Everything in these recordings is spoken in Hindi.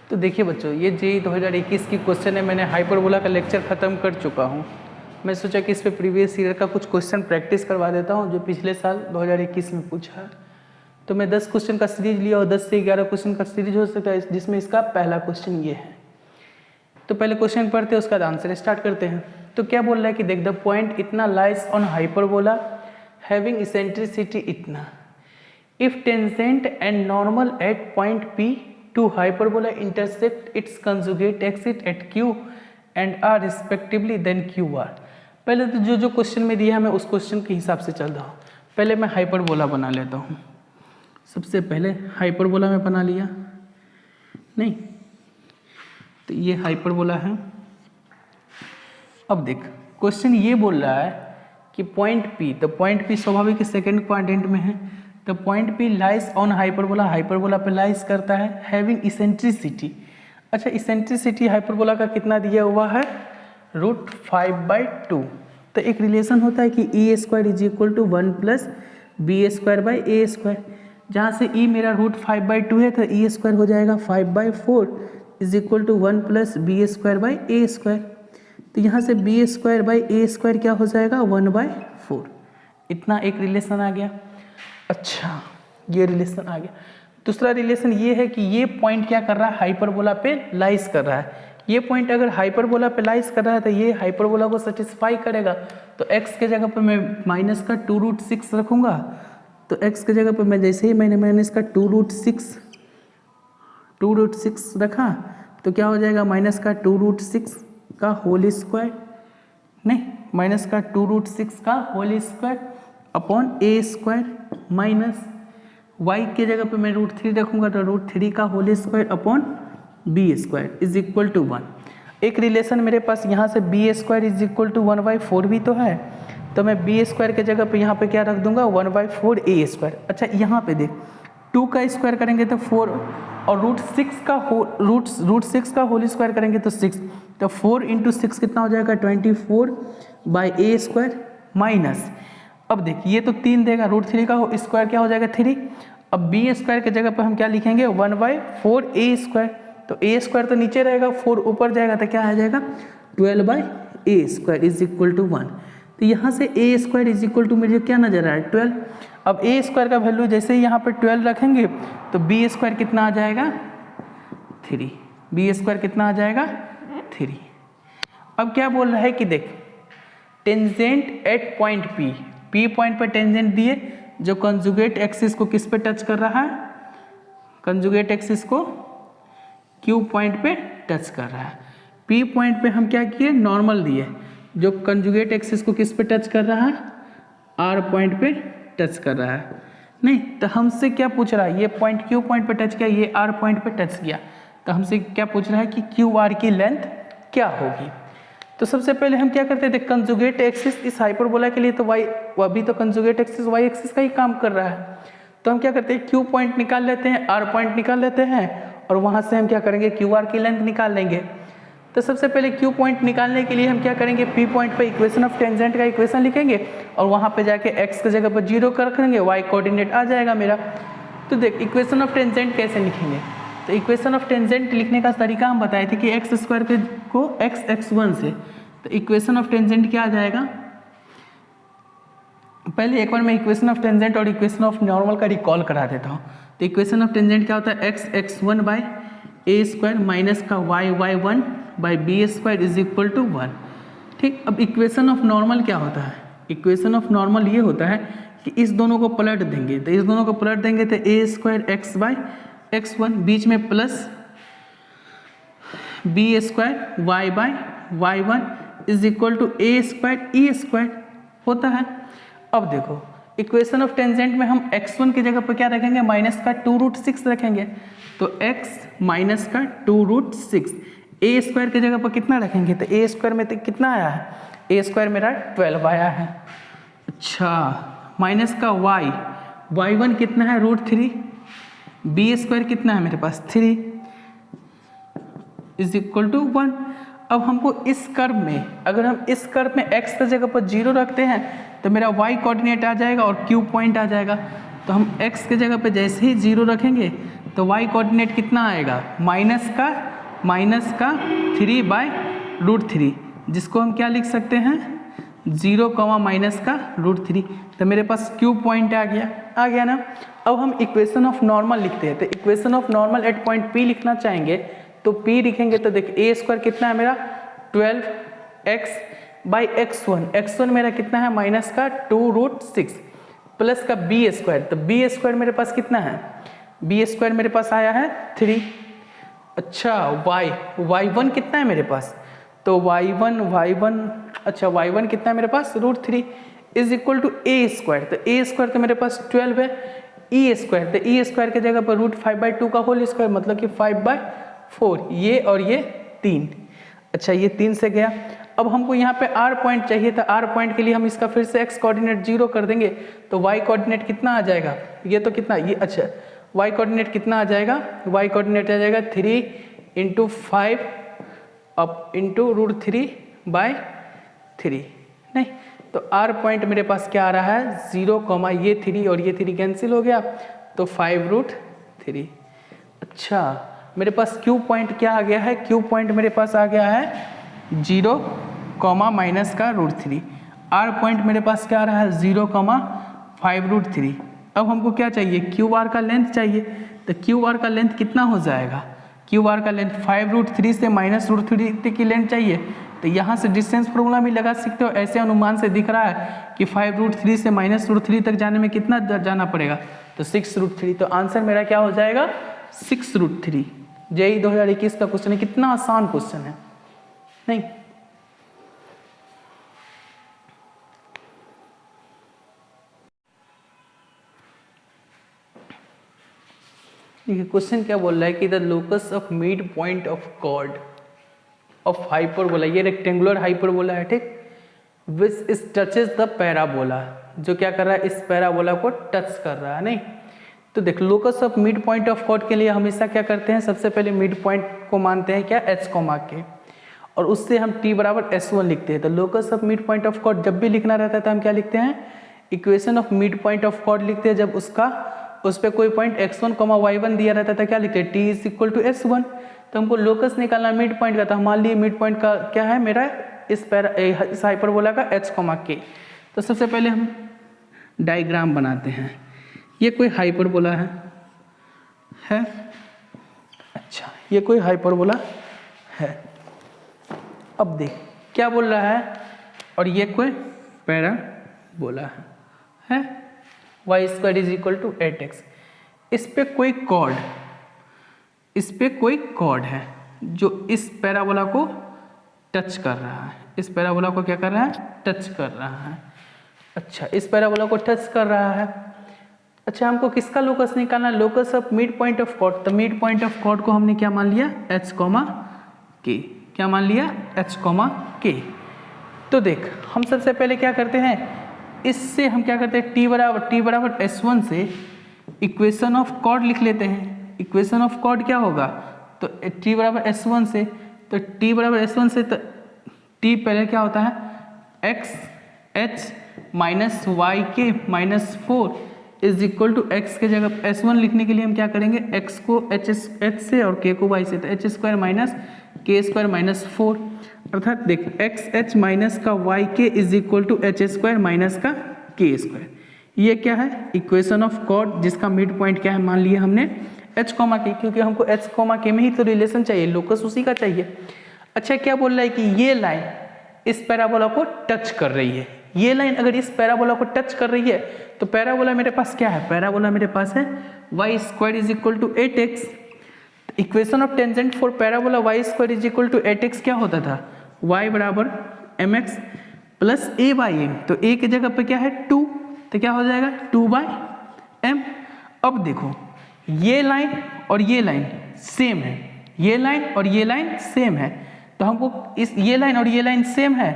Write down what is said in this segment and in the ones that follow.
तो देखिए बच्चों, ये जेईई 2021 की क्वेश्चन है। मैंने हाइपरबोला का लेक्चर ख़त्म कर चुका हूँ। मैं सोचा कि इस पे प्रीवियस ईयर का कुछ क्वेश्चन प्रैक्टिस करवा देता हूँ जो पिछले साल 2021 में पूछा है। तो मैं 10 क्वेश्चन का सीरीज लिया और 10 से 11 क्वेश्चन का सीरीज हो सकता है, जिसमें इसका पहला क्वेश्चन ये है। तो पहले क्वेश्चन पढ़ते हैं, उसका आंसर स्टार्ट करते हैं। तो क्या बोल रहा है कि देख, द पॉइंट इतना lies on hyperbola having eccentricity इतना, if tangent and normal at point P to hyperbola intersect its conjugate axis at Q and R respectively, then Q R. पहले तो जो क्वेश्चन में दिया है मैं उस क्वेश्चन के हिसाब से चल रहा हूँ। पहले मैं हाइपरबोला बना लेता हूँ। सबसे पहले हाइपरबोला में बना लिया, नहीं तो ये हाइपरबोला है। अब देख, क्वेश्चन ये बोल रहा है कि पॉइंट पी, तो पॉइंट पी स्वाभाविक सेकंड क्वाड्रेंट में है, तो point P lies on hyperbola, hyperbola पे लाइज करता है, हैविंग इसेंट्रिसिटी। अच्छा, इसेंट्रिसिटी हाइपरबोला का कितना दिया हुआ है, √5/2। तो एक रिलेशन होता है कि e square is equal to 1 + b²/a²। जहाँ से ई मेरा √5/2 है तो ई स्क्वायर हो जाएगा 5/4 इज इक्वल टू 1 + b²/a²। तो यहाँ से b²/a² क्या हो जाएगा, 1/4। इतना एक रिलेशन आ गया। अच्छा, ये रिलेशन आ गया। दूसरा रिलेशन ये है कि ये पॉइंट क्या कर रहा है, हाइपरबोला पे लाइज कर रहा है। ये पॉइंट अगर हाइपरबोला पे लाइज कर रहा है तो ये हाइपरबोला को सेटिस्फाई करेगा। तो x के जगह पे मैं माइनस का 2√6 रखूँगा। तो x के जगह पे मैं जैसे ही मैंने माइनस का 2√6 रखा तो क्या हो जाएगा, माइनस का 2√6 का होल स्क्वायर, नहीं माइनस का 2√6 का whole square upon a² minus y के जगह पे मैं √3 रखूँगा तो √3 का whole square upon b² is equal to 1। एक रिलेशन मेरे पास यहाँ से b² इज इक्वल टू 1/4 भी तो है, तो मैं b² के जगह पे यहाँ पे क्या रख दूंगा, 1/4 a²। अच्छा, यहाँ पे देख, 2 का स्क्वायर करेंगे तो 4 और √6 का होल स्क्वायर करेंगे तो 6, तो 4 × 6 कितना हो जाएगा, 24/a² माइनस, अब देख ये तो 3 देगा, √3 का स्क्वायर क्या हो जाएगा 3। अब b² के जगह पर हम क्या लिखेंगे, 1/4 a²। तो a² तो नीचे रहेगा, 4 ऊपर जाएगा तो क्या आ जाएगा, 12/a² इज इक्वल टू 1। तो यहाँ से a² इज इक्वल टू मुझे क्या नजर आ रहा है, 12। अब a² का वैल्यू जैसे ही यहाँ पर 12 रखेंगे तो b² कितना आ जाएगा, 3। b² कितना आ जाएगा, 3। अब क्या बोल रहा है कि देख, tangent at point p, p point पर टेंजेंट दिए जो कंजुगेट एक्सिस को किस पे टच कर रहा है, कंजुगेट एक्सिस को q पॉइंट पे टच कर रहा है। p पॉइंट पे हम क्या किए, नॉर्मल दिए जो कंजुगेट एक्सिस को किस पे टच कर रहा है, r पॉइंट पे टच कर रहा है। नहीं तो हमसे क्या पूछ रहा है, ये पॉइंट q पॉइंट पे टच किया, ये r पॉइंट पे टच किया, तो हमसे क्या पूछ रहा है कि QR की लेंथ क्या होगी। तो सबसे पहले हम क्या करते थे, कंजुगेट एक्सिस इस हाइपरबोला के लिए तो y, अभी तो कंजुगेट एक्सिस y एक्सिस का ही काम कर रहा है। तो हम क्या करते हैं, q पॉइंट निकाल लेते हैं, r पॉइंट निकाल लेते हैं और वहाँ से हम क्या करेंगे, QR की लेंथ निकाल लेंगे। तो सबसे पहले q पॉइंट निकालने के लिए हम क्या करेंगे, p पॉइंट पे इक्वेशन ऑफ टेंजेंट का इक्वेशन लिखेंगे और वहाँ पे जाके x की जगह पर 0 कर रखेंगे, y कोऑर्डिनेट आ जाएगा मेरा। तो देख, इक्वेशन ऑफ टेंजेंट कैसे लिखेंगे, तो इक्वेशन ऑफ टेंजेंट लिखने का तरीका हम बताए थे कि x² को x(x1) से, तो इक्वेशन ऑफ टेंजेंट क्या आ जाएगा, पहले एक बार मैं इक्वेशन ऑफ टेंजेंट और इक्वेशन ऑफ नॉर्मल का रिकॉल करा देता हूँ। तो इक्वेशन ऑफ टेंजेंट क्या होता है, x(x1/a² माइनस का y(y1/b² इज इक्वल टू 1। ठीक, अब इक्वेशन ऑफ नॉर्मल क्या होता है, इक्वेशन ऑफ नॉर्मल ये होता है कि इस दोनों को पलट देंगे, तो इस दोनों को पलट देंगे तो a² x/x1 बीच में plus b² y/y1 is equal to a² e² होता है। अब देखो, इक्वेशन ऑफ टेंजेंट में हम x1 की जगह पर क्या रखेंगे, माइनस का 2√6 रखेंगे, तो x माइनस का 2√6, a² की जगह पर कितना रखेंगे, तो a² में तो कितना आया है, a² मेरा 12 आया है। अच्छा, माइनस का y1 कितना है, √3, b² कितना है मेरे पास 3 इज इक्वल टू 1। अब हमको इस कर्व में, अगर हम इस कर्व में x की जगह पर 0 रखते हैं तो मेरा y कोऑर्डिनेट आ जाएगा और q पॉइंट आ जाएगा। तो हम x की जगह पे जैसे ही 0 रखेंगे तो y कोऑर्डिनेट कितना आएगा, माइनस का 3/√3, जिसको हम क्या लिख सकते हैं 0, माइनस का √3। तो मेरे पास Q पॉइंट आ गया ना। अब हम इक्वेशन ऑफ नॉर्मल लिखते हैं। तो equation of normal at point P लिखना चाहेंगे तो P लिखेंगे तो देख a² कितना है मेरा 12x/x1, x1 मेरा कितना है माइनस का 2√6 प्लस का b²। तो b² मेरे पास कितना है, b² मेरे पास आया है 3। अच्छा y1 कितना है मेरे पास, तो y1 अच्छा y1 कितना है मेरे पास √3 इज इक्वल टू a²। तो a² तो मेरे पास 12 है, e² तो e² की जगह पर √5/2 का होल स्क्वायर मतलब कि 5/4, ये और ये 3। अच्छा ये 3 से गया। अब हमको यहाँ पे r पॉइंट चाहिए था, r पॉइंट के लिए हम इसका फिर से x कोऑर्डिनेट 0 कर देंगे तो y कोऑर्डिनेट कितना आ जाएगा, ये तो कितना ये अच्छा y कोऑर्डिनेट कितना आ जाएगा, y कोऑर्डिनेट आ जाएगा 3 × 5 अप इंटू √3/3 नहीं। तो r पॉइंट मेरे पास क्या आ रहा है 0, ये 3 और ये 3 कैंसिल हो गया तो 5√3। अच्छा मेरे पास Q पॉइंट क्या आ गया है, Q पॉइंट मेरे पास आ गया है 0, माइनस का √3। r पॉइंट मेरे पास क्या आ रहा है 0, 5√3। अब हमको क्या चाहिए QR का लेंथ चाहिए। तो QR का लेंथ कितना हो जाएगा, QR का लेंथ 5√3 से -√3 की लेंथ चाहिए। तो यहाँ से डिस्टेंस फॉर्मूला भी लगा सकते हो, ऐसे अनुमान से दिख रहा है कि 5√3 से -√3 तक जाने में कितना जाना पड़ेगा, तो 6√3। तो आंसर मेरा क्या हो जाएगा 6√3। JEE 2021 का क्वेश्चन है, कितना आसान क्वेश्चन है नहीं। देखिए क्वेश्चन क्या बोल रहा है कि the locus of mid point of chord of hyperbola, ये रेक्टेंगुलर हाइपरबोला है ठीक, which is touches the parabola, जो क्या कर रहा है इस पैराबोला को टच कर रहा है नहीं। तो देख locus of mid point of chord के लिए हमेशा क्या करते हैं, सबसे पहले मिड पॉइंट को मानते हैं क्या h के, और उससे हम t = s1 लिखते हैं। तो locus of mid point of chord जब भी लिखना रहता है तो हम क्या लिखते हैं equation of mid point of chord लिखते हैं। जब उस पर कोई पॉइंट x1, y1 दिया रहता था क्या लिखते हैं t = s1। तो हमको लोकस निकालना मिड पॉइंट का, तो मान लीजिए मिड पॉइंट का क्या है मेरा इस हाइपरबोला का h, k। तो सबसे पहले हम डायग्राम बनाते हैं। ये कोई हाइपरबोला है अच्छा ये कोई हाइपरबोला है। अब देख क्या बोल रहा है, और ये कोई पैराबोला है y² = 8x। इस पे कोई कॉर्ड है जो इस पैराबोला को टच कर रहा है, इस पैराबोला को क्या कर रहा है टच कर रहा है। अच्छा इस पैराबोला को टच कर रहा है। अच्छा हमको किसका लोकस निकालना, locus of mid point of chord. तो मिड पॉइंट ऑफ कॉर्ड को हमने क्या मान लिया h, k, क्या मान लिया h, k। तो देख हम सबसे पहले क्या करते हैं, इससे हम क्या करते हैं t = s1 से इक्वेशन ऑफ कॉर्ड लिख लेते हैं। इक्वेशन ऑफ कॉर्ड क्या होगा, तो t = s1 से, तो t = s1 से तो t पहले क्या होता है x h -yk -4 is equal to x के जगह s1 लिखने के लिए हम क्या करेंगे x को h से और k को y से, तो h² - k² - 4 अर्थात देख x h माइनस का yk is equal to h² - k²। ये क्या है इक्वेशन ऑफ कॉर्ड जिसका मिड पॉइंट क्या है मान लिया हमने h, k, क्योंकि हमको h, k में ही तो रिलेशन चाहिए, लोकस उसी का चाहिए। अच्छा क्या बोल रहा है कि ये लाइन इस पैराबोला को टच कर रही है, ये लाइन अगर इस पैराबोला को टच कर रही है तो पैराबोला मेरे पास क्या है, पैराबोला मेरे पास है y² = 8x। Equation of tangent for parabola y² = 8x क्या होता था y = mx + a/m। तो a की जगह पे क्या है 2, तो क्या हो जाएगा 2/m। अब देखो ये लाइन और ये लाइन सेम है, ये लाइन और ये लाइन सेम है, तो हमको इस ये लाइन और ये लाइन सेम है,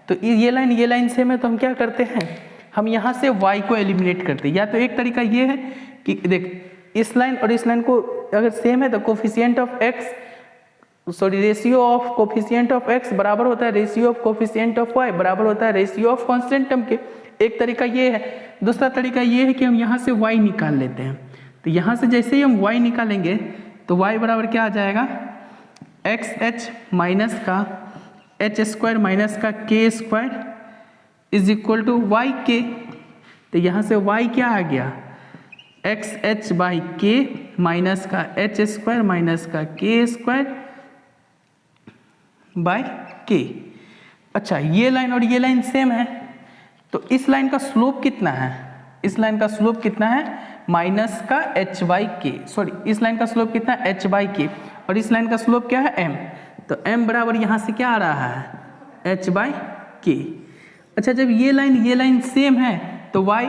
तो ये लाइन सेम है, तो हम क्या करते हैं हम यहाँ से y को एलिमिनेट करते हैं। या तो एक तरीका ये है कि देख इस लाइन और इस लाइन को अगर सेम है तो coefficient of x ratio of coefficient of x बराबर होता है ratio of coefficient of y बराबर होता है रेशियो ऑफ कांस्टेंट टर्म के। एक तरीका ये है। दूसरा तरीका ये है कि हम यहाँ से y निकाल लेते हैं, तो यहाँ से जैसे ही हम y निकालेंगे तो y बराबर क्या आ जाएगा, एक्स एच माइनस का एच स्क्वायर माइनस का k square is equal to y k. तो यहाँ से y क्या आ गया, x h by k minus का एच स्क्वायर माइनस का के स्क्वायर बाय के। अच्छा, ये लाइन और ये लाइन सेम है, तो इस लाइन का स्लोप कितना है, इस लाइन का स्लोप कितना है, माइनस का एच बाई के, सॉरी इस लाइन का स्लोप कितना है, एच बाई के, और इस लाइन का स्लोप क्या है, एम। तो एम बराबर यहाँ से क्या आ रहा है, एच बाई के। अच्छा, जब ये लाइन सेम है तो वाई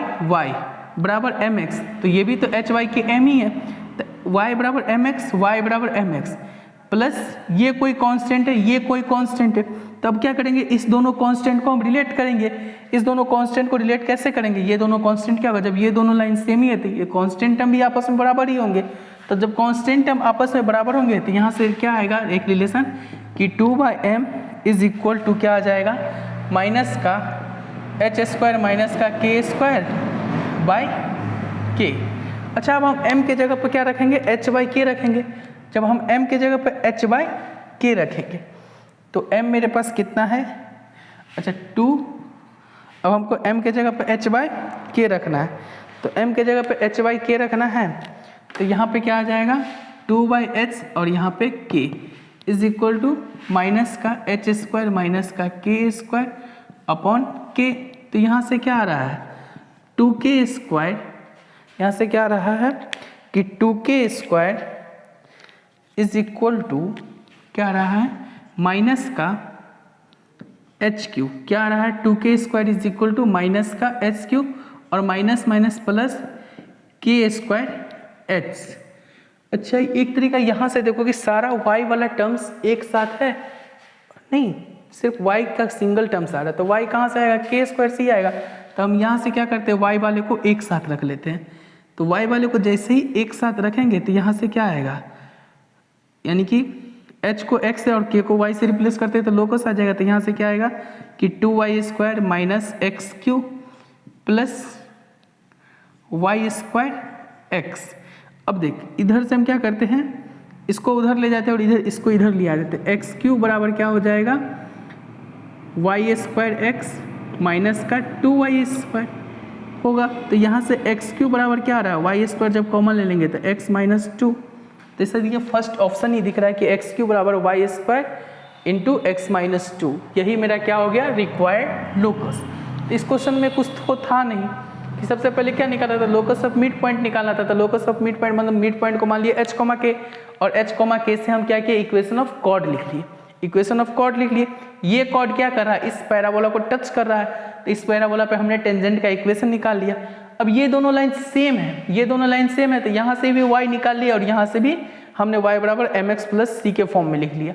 बराबर एम एक्स, तो ये भी तो एच वाई के एम ही है, तो वाई बराबर एम एक्स, वाई बराबर एम एक्स प्लस ये कोई कांस्टेंट है, ये कोई कांस्टेंट है। तो अब क्या करेंगे, इस दोनों कांस्टेंट को हम रिलेट करेंगे। इस दोनों कांस्टेंट को रिलेट कैसे करेंगे, ये दोनों कांस्टेंट क्या होगा, जब ये दोनों लाइन सेम ही है तो ये कांस्टेंट टर्म भी आपस में बराबर ही होंगे। तो जब कांस्टेंट टर्म आपस में बराबर होंगे तो यहाँ से क्या आएगा एक रिलेशन कि 2/m इज इक्वल टू क्या आ जाएगा, माइनस का एच स्क्वायर माइनस का के स्क्वायर बाई के। अच्छा, अब हम m के जगह पर क्या रखेंगे, h बाई के रखेंगे। जब हम m के जगह पर h बाई के रखेंगे तो m मेरे पास कितना है, अच्छा 2। अब हमको m के जगह पर h बाई के रखना है, तो m के जगह पर h बाई के रखना है, तो यहाँ पे क्या आ जाएगा 2/h और यहाँ पे k is equal to minus का एच स्क्वायर माइनस का के स्क्वायर अपॉन के। तो यहाँ से क्या आ रहा है 2k स्क्वायर, यहाँ से क्या आ रहा है कि 2k square is equal to क्या आ रहा है, माइनस का एच क्यू, क्या आ रहा है 2k square is equal to minus का एच क्यू और minus minus plus k square h. अच्छा, एक तरीका यहाँ से देखो कि सारा y वाला टर्म्स एक साथ है, नहीं सिर्फ y का सिंगल टर्म्स आ रहा है, तो y कहाँ से आएगा, के स्क्वायर से ही आएगा। तो हम यहाँ से क्या करते हैं, y वाले को एक साथ रख लेते हैं। तो y वाले को जैसे ही एक साथ रखेंगे तो यहाँ से क्या आएगा, यानी कि h को x से और k को y से रिप्लेस करते हैं तो लोकस आ जाएगा। तो यहाँ से क्या आएगा कि 2y square minus x cube plus y square x. अब देख, इधर से हम क्या करते हैं, इसको उधर ले जाते हैं और इधर इसको इधर ले आ देते हैं। एक्स क्यू बराबर क्या हो जाएगा, वाई स्क्वायर एक्स माइनस का 2y स्क्वायर होगा। तो यहाँ से एक्स क्यू बराबर क्या आ रहा है, वाई स्क्वायर जब कॉमन ले लेंगे तो x माइनस 2। तो इस ये फर्स्ट ऑप्शन ही दिख रहा है कि एक्स क्यू बराबर y square into x minus 2, यही मेरा क्या हो गया, रिक्वायर्ड लोकस। तो इस क्वेश्चन में कुछ तो था नहीं कि सबसे पहले क्या निकाला था, लोकस ऑफ मिड पॉइंट निकालना था। तो लोकस ऑफ मिड पॉइंट मतलब मिड पॉइंट को मान लिया h, k और h, k से हम क्या किए, इक्वेशन ऑफ कॉर्ड लिख लिए, इक्वेशन ऑफ कॉर्ड लिख लिए। ये कॉर्ड क्या कर रहा है, इस पैराबोला को टच कर रहा है, तो इस पैराबोला पे हमने टेंजेंट का इक्वेशन निकाल लिया। अब ये दोनों लाइन सेम है, ये दोनों लाइन सेम है, तो यहाँ से भी y निकाल लिया और यहाँ से भी हमने y बराबर mx प्लस c के फॉर्म में लिख लिया।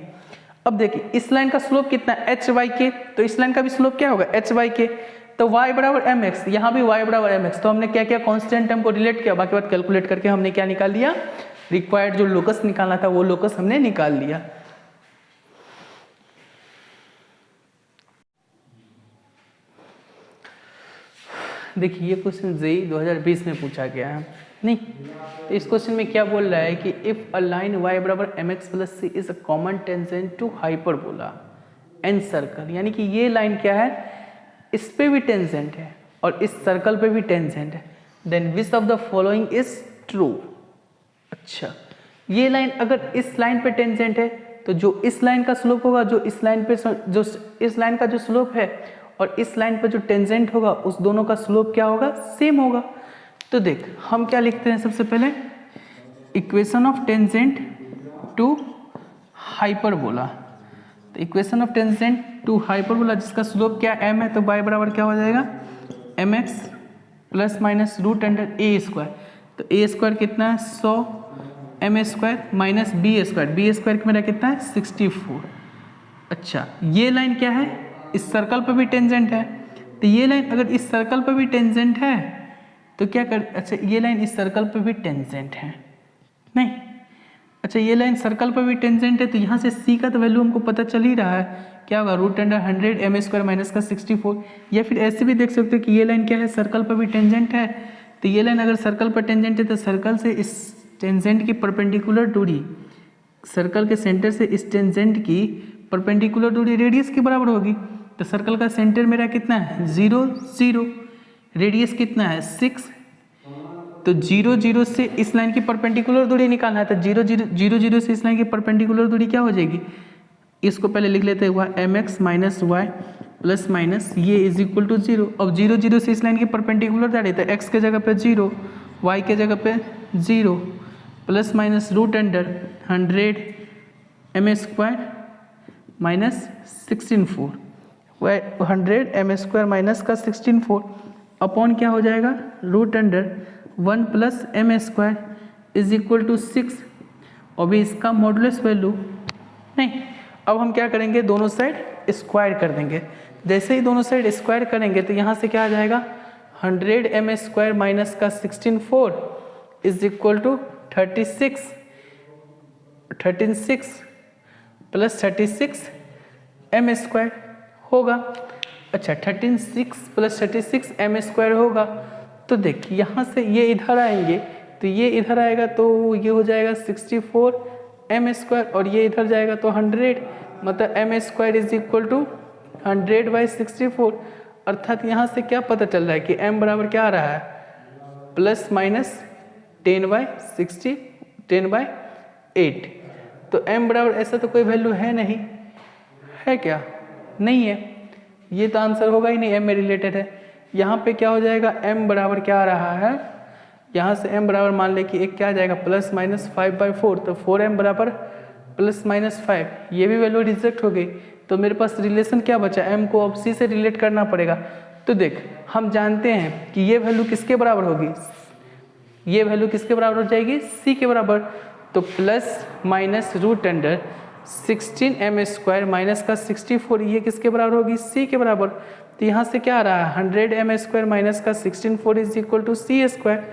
अब देखिए इस लाइन का स्लोप कितना है, h बाई के, तो इस लाइन का भी स्लोप क्या होगा, h बाई के। तो y बराबर mx, यहाँ भी y बराबर mx। तो हमने क्या किया, कांस्टेंट टर्म को रिलेट किया, बाकी बात कैलकुलेट करके हमने क्या निकाल लिया, रिक्वायर्ड जो लोकस निकालना था वो लोकस हमने निकाल लिया। देखिए ये क्वेश्चन जेईई 2020 में पूछा गया है, नहीं तो इस क्वेश्चन में क्या बोल रहा है कि इफ अ लाइन y बराबर mx plus c is a common tangent to hyperbola and circle, यानी कि ये लाइन क्या है, इस पे भी टेंजेंट है और इस सर्कल पे भी टेंजेंट है, then which of the following is true. अच्छा, ये लाइन अगर इस लाइन पे टेंजेंट है तो जो इस लाइन का स्लोप होगा, जो इस लाइन पे जो इस लाइन का जो स्लोप है और इस लाइन पे जो टेंजेंट होगा, उस दोनों का स्लोप क्या होगा, सेम होगा। तो देख हम क्या लिखते हैं, सबसे पहले equation of tangent to hyperbola. तो equation of tangent to hyperbola जिसका स्लोप क्या m है, तो y बराबर क्या हो जाएगा, mx plus minus root under a square. तो ए स्क्वायर कितना है 100, m square minus b square मेरा कितना है 64। अच्छा, ये लाइन क्या है, इस सर्कल पर भी टेंजेंट है, तो ये लाइन अगर इस सर्कल पर भी टेंजेंट है तो क्या कर, अच्छा ये लाइन इस सर्कल पर भी टेंजेंट है, नहीं अच्छा ये लाइन सर्कल पर भी टेंजेंट है, तो यहाँ से c का तो वैल्यू हमको पता चल ही रहा है, क्या होगा root under 100 m square minus का 64। या फिर ऐसे भी देख सकते हो कि ये लाइन क्या है, सर्कल पर भी टेंजेंट है, तो ये लाइन अगर सर्कल पर टेंजेंट है तो सर्कल से इस टेंजेंट की परपेंडिकुलर दूरी, सर्कल के सेंटर से इस टेंजेंट की परपेंडिकुलर दूरी रेडियस के बराबर होगी। तो सर्कल का सेंटर मेरा कितना है 0 0, रेडियस कितना है 6। तो 0 0 से इस लाइन की परपेंडिकुलर दूरी निकालना है, तो 0 0 0 से इस लाइन की परपेंडिकुलर दूरी क्या हो जाएगी, इसको पहले लिख लेते हैं mx minus y plus minus ये इज इक्वल टू 0। अब 0 0 से इस लाइन की परपेंडिकुलर दाढ़ी, तो x के जगह पे 0, y के जगह पे 0 plus minus root under 100 m square minus 16/4, 100 m square minus का 16/4 अपॉन क्या हो जाएगा root under 1 plus m square is equal to 6। अभी इसका मॉडुलस वैल्यू नहीं, अब हम क्या करेंगे दोनों साइड स्क्वायर कर देंगे। जैसे ही दोनों साइड स्क्वायर करेंगे तो यहाँ से क्या आ जाएगा 100 एम स्क्वायर माइनस का 16/4 is equal to 36 plus 36 m square होगा। अच्छा 36 प्लस 36 एम स्क्वायर होगा। तो देख यहाँ से ये इधर आएंगे तो ये इधर आएगा तो ये हो जाएगा 64 एम स्क्वायर और ये इधर जाएगा तो 100, मतलब m square is equal to 100/64। अर्थात यहाँ से क्या पता चल रहा है कि m बराबर क्या आ रहा है प्लस माइनस 10/60 10/8। तो m बराबर ऐसा तो कोई वैल्यू है नहीं, है क्या, नहीं है, ये तो आंसर होगा ही नहीं, m में रिलेटेड है। यहाँ पे क्या हो जाएगा m बराबर क्या आ रहा है, यहाँ से m बराबर मान ले कि एक क्या आ जाएगा प्लस माइनस 5/4, तो 4m बराबर प्लस माइनस 5, ये भी वैल्यू रिजेक्ट हो गई। तो मेरे पास रिलेशन क्या बचा, m को अब c से रिलेट करना पड़ेगा। तो देख हम जानते हैं कि ये वैल्यू किसके बराबर होगी, ये वैल्यू किसके बराबर हो जाएगी c के बराबर। तो plus minus root under 16 m square minus का 64 ये किसके बराबर होगी c के बराबर। तो यहाँ से क्या आ रहा है 100 एम स्क्वायर माइनस का 16/4 is equal to c square.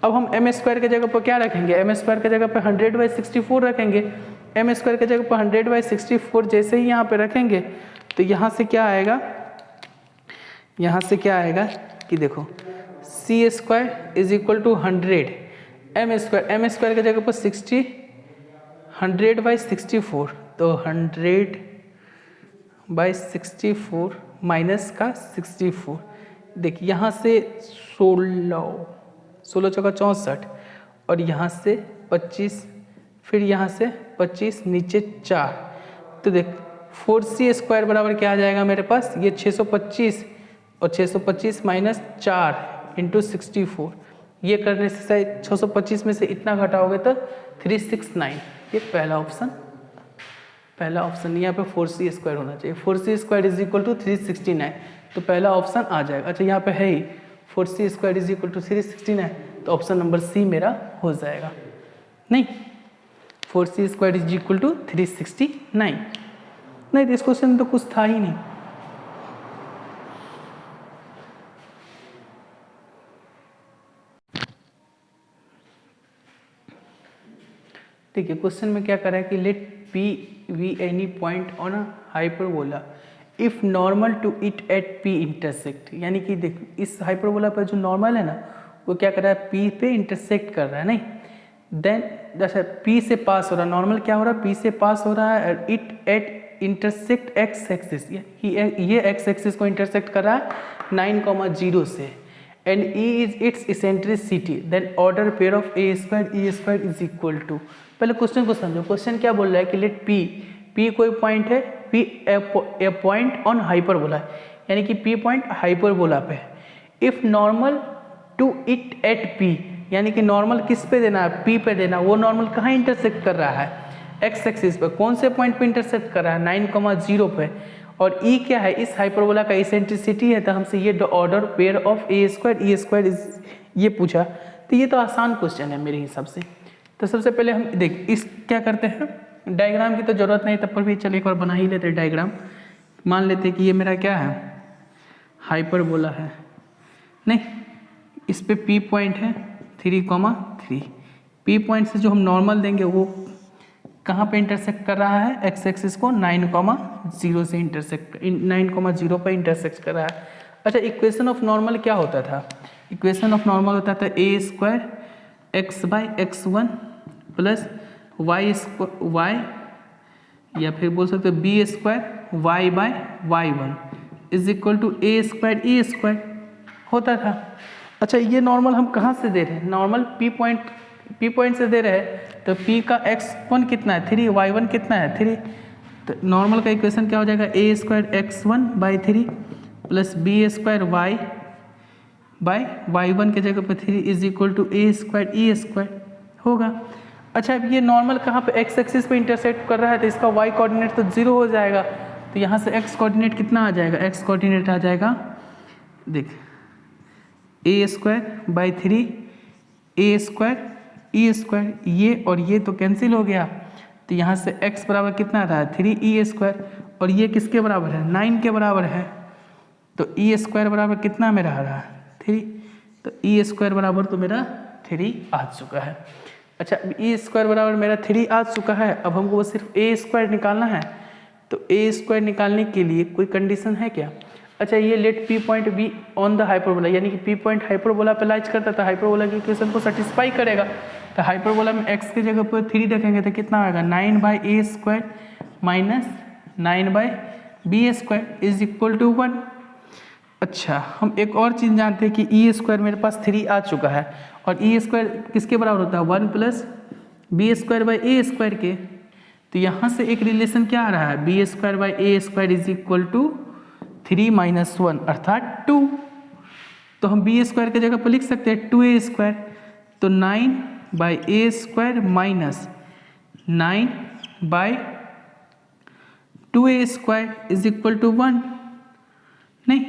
अब हम एम स्क्वायर के जगह पर क्या रखेंगे, एम स्क्वायर के जगह पर 100/64 रखेंगे। एम स्क्वायर के जगह पर 100/64 जैसे ही यहाँ पे रखेंगे तो यहाँ से क्या आएगा, यहाँ से क्या आएगा कि देखो c square is equal to 100 m square के जगह पर 60 100/64, तो 100/64 माइनस का 64। देखिए यहाँ से 16 चौका 64 और यहाँ से 25, फिर यहाँ से 25 नीचे 4। तो देख 4c स्क्वायर बराबर क्या आ जाएगा मेरे पास, ये 625 और 625 माइनस 4 इंटू 64। ये करने से शायद 625 में से इतना घटाओगे तो 369। ये पहला ऑप्शन यहाँ पे 4c स्क्वायर होना चाहिए। 4c square is equal to 369, तो पहला ऑप्शन आ जाएगा। अच्छा यहाँ पे है ही 4c square is equal to 369, तो ऑप्शन नंबर सी मेरा हो जाएगा। नहीं 4c square is equal to 369, नहीं तो इस क्वेश्चन में तो कुछ था ही नहीं। देखिए क्वेश्चन में क्या करा है कि let P be any point on a hyperbola if normal to it at P intersect, यानी कि देख इस हाइपरबोला पर जो नॉर्मल है ना वो क्या कर रहा है P पे इंटरसेक्ट कर रहा है, नहीं देन जैसे P से पास हो रहा है, नॉर्मल क्या हो रहा है P से पास हो रहा है, it at intersect x axis, ये x एक्सिस को इंटरसेक्ट कर रहा है 9,0 से, and E is its eccentricity, then order pair of a square is equal to. पहले क्वेश्चन को समझो, क्वेश्चन क्या बोल रहा है कि लेट P कोई पॉइंट है, P a point on hyperbola है, यानी कि P पॉइंट हाइपरबोला पे है। If normal to it at P, यानी कि नॉर्मल किस पे देना है P पे देना, वो नॉर्मल कहाँ इंटरसेक्ट कर रहा है x एक्सिस पे, कौन से पॉइंट पे इंटरसेक्ट कर रहा है 9,0 पे, और E क्या है इस हाइपरबोला का इसेंट्रिसिटी है, तो हमसे ये order pair of a square is ये पूछा। तो ये तो आसान क्वेश्चन है मेरे हिसाब से। तो सबसे पहले हम देख इस क्या करते हैं, डायग्राम की तो जरूरत नहीं तब पर भी चल एक बार बना ही लेते हैं डायग्राम। मान लेते हैं कि ये मेरा क्या है हाइपरबोला है, नहीं इस पे P पॉइंट है 3,3, P पॉइंट से जो हम नॉर्मल देंगे वो कहाँ पे इंटरसेक्ट कर रहा है, x एक्सिस को 9,0 से इंटरसेक्ट 9,0 पर इंटरसेक्ट कर रहा है। अच्छा इक्वेशन ऑफ नॉर्मल क्या होता था, इक्वेशन ऑफ नॉर्मल होता था a square x by x one plus y या फिर बोल सकते हो b square y by y one is equal to a square e square होता था। अच्छा, ये नॉर्मल हम कहाँ से दे रहे हैं? नॉर्मल पी पॉइंट से दे रहे हैं, तो पी का एक्स वन कितना है 3, वाई वन कितना है 3, तो नॉर्मल का इक्वेशन क्या हो जाएगा a square x one by 3 plus b square y by y one के जगह पे 3 is equal to a square e square होगा। अच्छा, अब ये नॉर्मल कहाँ पे एक्स एक्सिस पे इंटरसेक्ट कर रहा है, तो इसका वाई कोऑर्डिनेट तो 0 हो जाएगा, तो यहाँ से एक्स कोऑर्डिनेट कितना आ जाएगा? एक्स कोऑर्डिनेट आ जाएगा, देख a square by 3 a square e square, ये और ये तो कैंसिल हो गया, तो यहाँ से x बराबर कितना रहा है 3 ई स्क्वायर, और ये किसके बराबर है 9 के बराबर है, तो ई स्क्वायर बराबर कितना मेरा आ रहा है 3, तो ई स्क्वायर बराबर तो मेरा 3 आ चुका है। अच्छा, ई स्क्वायर बराबर मेरा 3 आ चुका है, अब हमको वो सिर्फ ए स्क्वायर निकालना है, तो ए स्क्वायर निकालने के लिए कोई कंडीशन है क्या? अच्छा, ये let p point b on the hyperbola, यानी कि पी पॉइंट हाइपरबोला पे लाइज करता था, हाइपरबोला की इक्वेशन को सेटिस्फाई करेगा, तो हाइपरबोला में x की जगह पर 3 रखेंगे तो कितना आएगा 9 by a square minus 9 by b square is equal to 1। अच्छा, हम एक और चीज़ जानते हैं कि ई स्क्वायर मेरे पास 3 आ चुका है, और ई स्क्वायर किसके बराबर होता है 1 plus b square by a square के, तो यहाँ से एक रिलेशन क्या आ रहा है b square by a square is equal to 3 minus 1 अर्थात 2, तो हम बी स्क्वायर की जगह पर लिख सकते हैं 2a स्क्वायर, तो 9 by a square minus 9 by 2a square is equal to 1। नहीं,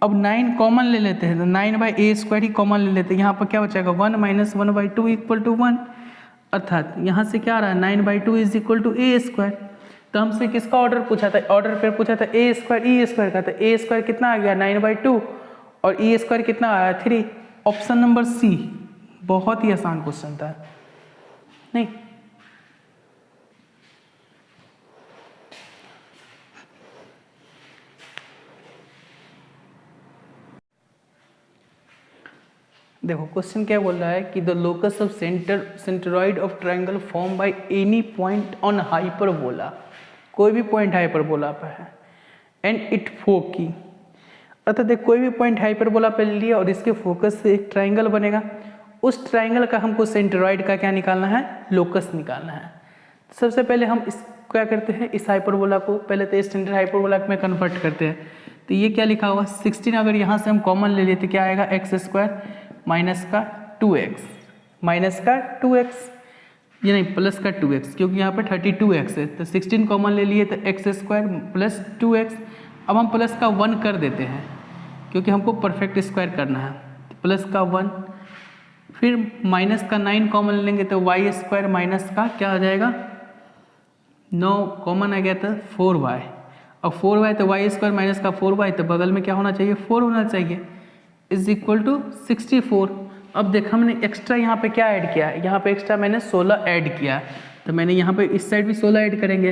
अब 9 कॉमन ले लेते हैं, तो 9 by a square he common ले लेते हैं, यहाँ पर क्या बचेगा 1 माइनस 1 बाई 2 इक्वल टू 1, अर्थात यहाँ से क्या आ रहा है 9 by 2 is equal to a square. तो हमसे किसका ऑर्डर पूछा था? ऑर्डर पे पूछा था ए स्क्वायर ई स्क्वायर का, तो ए स्क्वायर कितना आ गया 9 बाई 2 और ई स्क्वायर कितना आया 3। ऑप्शन नंबर सी, बहुत ही आसान क्वेश्चन था। नहीं, देखो क्वेश्चन क्या बोल रहा है कि the locus of centroid of triangle form by any point on hyperbola, कोई भी पॉइंट हाइपरबोला पर है, एंड इट फोकी, अर्थात देख कोई भी पॉइंट हाइपरबोला पे ले लिया और इसके फोकस से एक ट्रायंगल बनेगा, उस ट्रायंगल का हमको सेंटरॉइड का क्या निकालना है? लोकस निकालना है। सबसे पहले हम इस क्या करते हैं, इस हाइपरबोला को पहले तो स्टैंडर्ड हाइपरबोला में कन्वर्ट करते हैं। तो ये क्या लिखा हुआ 16, अगर यहाँ से हम कॉमन ले लेते क्या आएगा एक्स स्क्वायर माइनस का 2x माइनस का 2x, ये नहीं प्लस का 2x, क्योंकि यहाँ पे 32x है, तो 16 कॉमन ले लिए तो एक्स स्क्वायर प्लस 2x। अब हम प्लस का 1 कर देते हैं क्योंकि हमको परफेक्ट स्क्वायर करना है, प्लस का 1, फिर माइनस का 9 कॉमन लेंगे तो वाई स्क्वायर माइनस का क्या आ जाएगा 9 कॉमन आ गया तो 4y, अब 4y तो वाई स्क्वायर माइनस का 4y, तो बगल में क्या होना चाहिए 4 होना चाहिए, इज इक्वल टू 64। अब देख हमने एक्स्ट्रा यहाँ पे क्या ऐड किया है, यहाँ पे एक्स्ट्रा मैंने 16 ऐड किया, तो मैंने यहाँ पे इस साइड भी 16 ऐड करेंगे।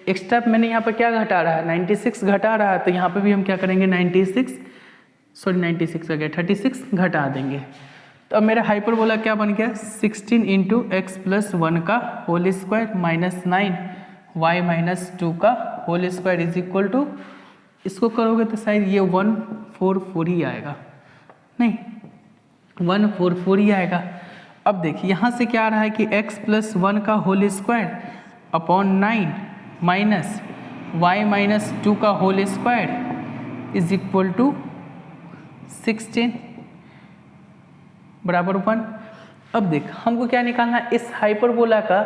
एक्स्ट्रा मैंने यहाँ पे क्या घटा रहा है 96 घटा रहा है, तो यहाँ पे भी हम क्या करेंगे 96 आ गया 36 घटा देंगे। तो अब मेरा हाइपरबोला क्या बन गया 16 इंटू एक्स प्लस 1 का whole square minus 9 y minus 2 का whole square is equal to, इसको करोगे तो शायद ये 144 ही आएगा, नहीं 144 ही आएगा। अब देखिए यहाँ से क्या आ रहा है कि x प्लस 1 का whole square upon 9 minus y minus 2 का whole square is equal to 16 बराबर 1। अब देख हमको क्या निकालना है, इस हाइपरबोला का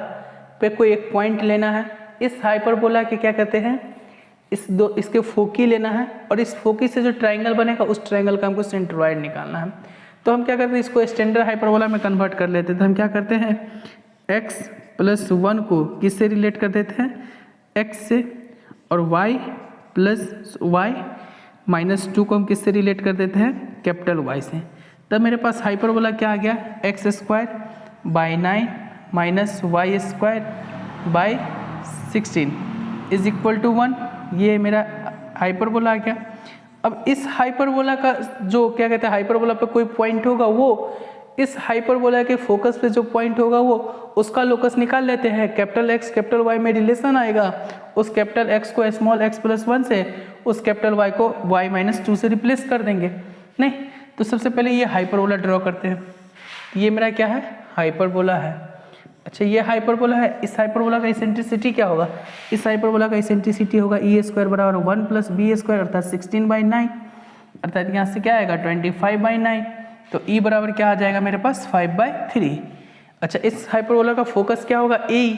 पे कोई एक पॉइंट लेना है, इस हाइपरबोला के क्या कहते हैं इसके फोकी लेना है, और इस फोकी से जो ट्रायंगल बनेगा उस ट्रायंगल का हमको सेंट्रोइड निकालना है। तो हम क्या करते हैं इसको स्टैंडर्ड हाइपरबोला में कन्वर्ट कर लेते हैं। तो हम क्या करते हैं x प्लस 1 को किससे रिलेट कर देते हैं x से, और y प्लस वाई माइनस 2 को हम किससे रिलेट कर देते हैं कैपिटल Y से। तब मेरे पास हाइपरबोला क्या आ गया x square by 9 minus y square by 16 is equal to 1, ये मेरा हाइपरबोला आ गया। अब इस हाइपरबोला का जो क्या कहते हैं हाइपरबोला पे कोई पॉइंट होगा वो इस हाइपरबोला के फोकस पे जो पॉइंट होगा वो उसका लोकस निकाल लेते हैं। कैपिटल एक्स कैपिटल वाई में रिलेशन आएगा, उस कैपिटल एक्स को स्मॉल एक्स प्लस 1 से उस कैपिटल वाई को वाई माइनस 2 से रिप्लेस कर देंगे। नहीं तो सबसे पहले ये हाइपरबोला ड्रॉ करते हैं। ये मेरा क्या है हाइपरबोला है। अच्छा ये हाइपरबोला है, इस हाइपरबोला का इसेंट्रिसिटी क्या होगा? इस हाइपरबोला का इसेंट्रिसिटी होगा ई स्क्वायर बराबर 1 प्लस बी स्क्वायर अर्थात 16/9 अर्थात यहाँ से क्या आएगा 25/9। तो ई बराबर क्या आ जाएगा मेरे पास 5/3। अच्छा इस हाइपरबोला का फोकस क्या होगा ए,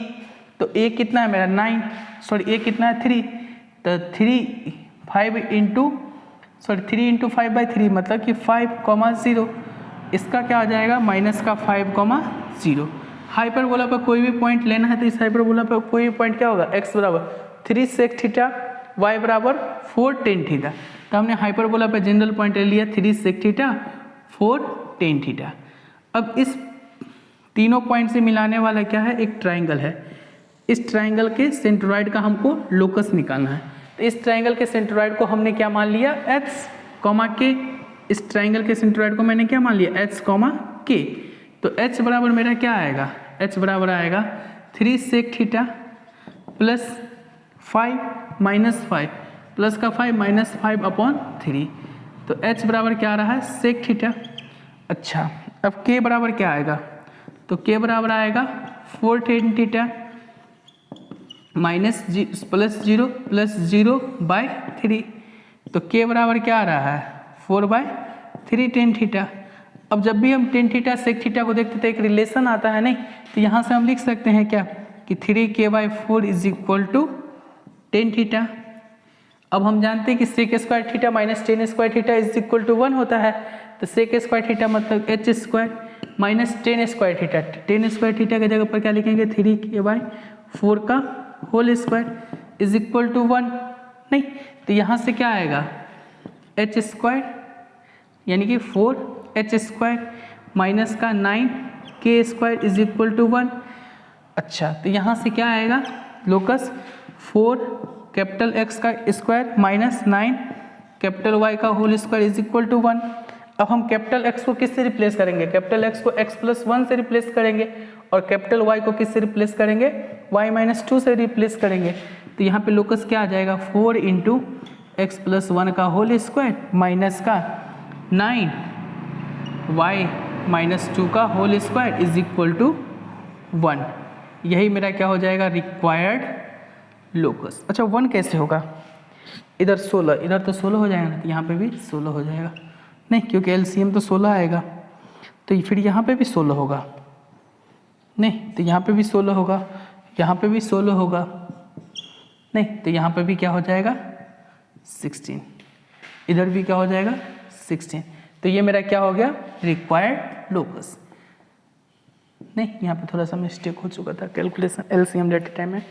तो ए कितना है मेरा 9 सॉरी ए कितना है 3, तो 3 इंटू 5/3 मतलब कि 5,0। इसका क्या आ जाएगा माइनस का 5,0। हाइपरबोला पर कोई भी पॉइंट लेना है तो इस हाइपरबोला पर कोई भी पॉइंट क्या होगा x बराबर 3 sec थीटा y बराबर 4 tan थीटा। तो हमने हाइपरबोला पर जनरल पॉइंट ले लिया 3 sec थीटा 4 tan थीटा। अब इस तीनों पॉइंट से मिलाने वाला क्या है एक ट्राइंगल है। इस ट्राइंगल के सेंट्रोइड का हमको लोकस निकालना है। तो इस ट्राइंगल के सेंट्रोइड को हमने क्या मान लिया h, k। इस ट्राइंगल के सेंट्रोइड को मैंने क्या मान लिया h, k। तो h बराबर मेरा क्या आएगा? h बराबर आएगा 3 sec theta plus 5 minus 5 plus का 5 माइनस 5/3। तो h बराबर क्या आ रहा है sec थीटा। अच्छा अब k बराबर क्या आएगा? तो k बराबर आएगा 4 tan थीटा माइनस प्लस 0/3। तो k बराबर क्या आ रहा है 4/3 tan थीटा। अब जब भी हम tan थीटा sec थीटा को देखते थे एक रिलेशन आता है नहीं, तो यहाँ से हम लिख सकते हैं क्या कि 3k/4 is equal to tan theta. अब हम जानते हैं कि sec square theta minus tan square theta is equal to 1 होता है। तो sec स्क्वायर थीटा मतलब h square minus tan square theta. tan square theta की जगह पर क्या लिखेंगे 3k/4 का whole square is equal to 1। नहीं तो यहाँ से क्या आएगा h स्क्वायर यानी कि 4h स्क्वायर माइनस का 9k square is equal to 1। अच्छा तो यहाँ से क्या आएगा लोकस 4 कैपिटल X का स्क्वायर माइनस 9 कैपिटल Y का whole square is equal to 1। अब हम कैपिटल X को किससे रिप्लेस करेंगे? कैपिटल X को x प्लस 1 से रिप्लेस करेंगे और कैपिटल Y को किससे रिप्लेस करेंगे? y माइनस 2 से रिप्लेस करेंगे। तो यहाँ पे लोकस क्या आ जाएगा 4 इंटू एक्स प्लस 1 का होल स्क्वायर माइनस का 9y माइनस 2 का whole square is equal to 1। यही मेरा क्या हो जाएगा रिक्वायर्ड लोकस। अच्छा 1 कैसे होगा? इधर 16, इधर तो 16 हो जाएगा ना, तो यहाँ पे भी 16 हो जाएगा। नहीं क्योंकि एलसीएम तो 16 आएगा, तो फिर यहाँ पे भी 16 होगा। नहीं तो यहाँ पे भी 16 होगा, यहाँ पे भी 16 होगा। नहीं तो यहाँ पे भी क्या हो जाएगा 16, इधर भी क्या हो जाएगा 16। तो ये मेरा क्या हो गया रिक्वायर्ड लोकस। नहीं यहाँ पे थोड़ा सा मिस्टेक हो चुका था कैलकुलेशन एलसीएम लेते टाइम में।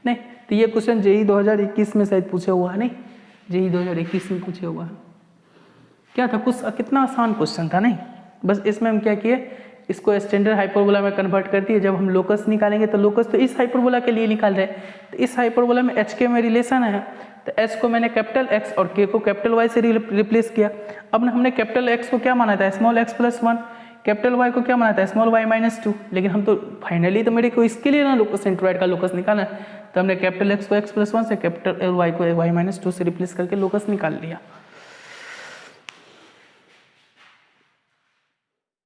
नहीं तो ये क्वेश्चन जेई 2021 में शायद पूछा हुआ है। नहीं जेई 2021 में पूछा हुआ है। क्या था कुछ कितना आसान क्वेश्चन था। नहीं बस इसमें हम क्या किए इसको स्टैंडर्ड हाइपरबोला में कन्वर्ट कर दिए। जब हम लोकस निकालेंगे तो लोकस तो इस हाइपरबोला के लिए निकाल रहे हैं, तो इस हाइपरबोला में एच के में रिलेशन है, तो एच को मैंने कैपिटल एक्स और के को कैपिटल वाई से रिप्लेस किया। अब हमने कैपिटल एक्स को क्या माना था small x plus 1, capital y को क्या माना था स्मॉल वाई माइनस 2। लेकिन हम तो फाइनली तो मेरे को इसके लिए ना लोकस सेंट्रोइड का लोकस निकालना है, तो हमने कैपिटल एक्स को एक्स प्लस 1 से कैपिटल वाई को वाई माइनस 2 से रिप्लेस करके लोकस निकाल लिया।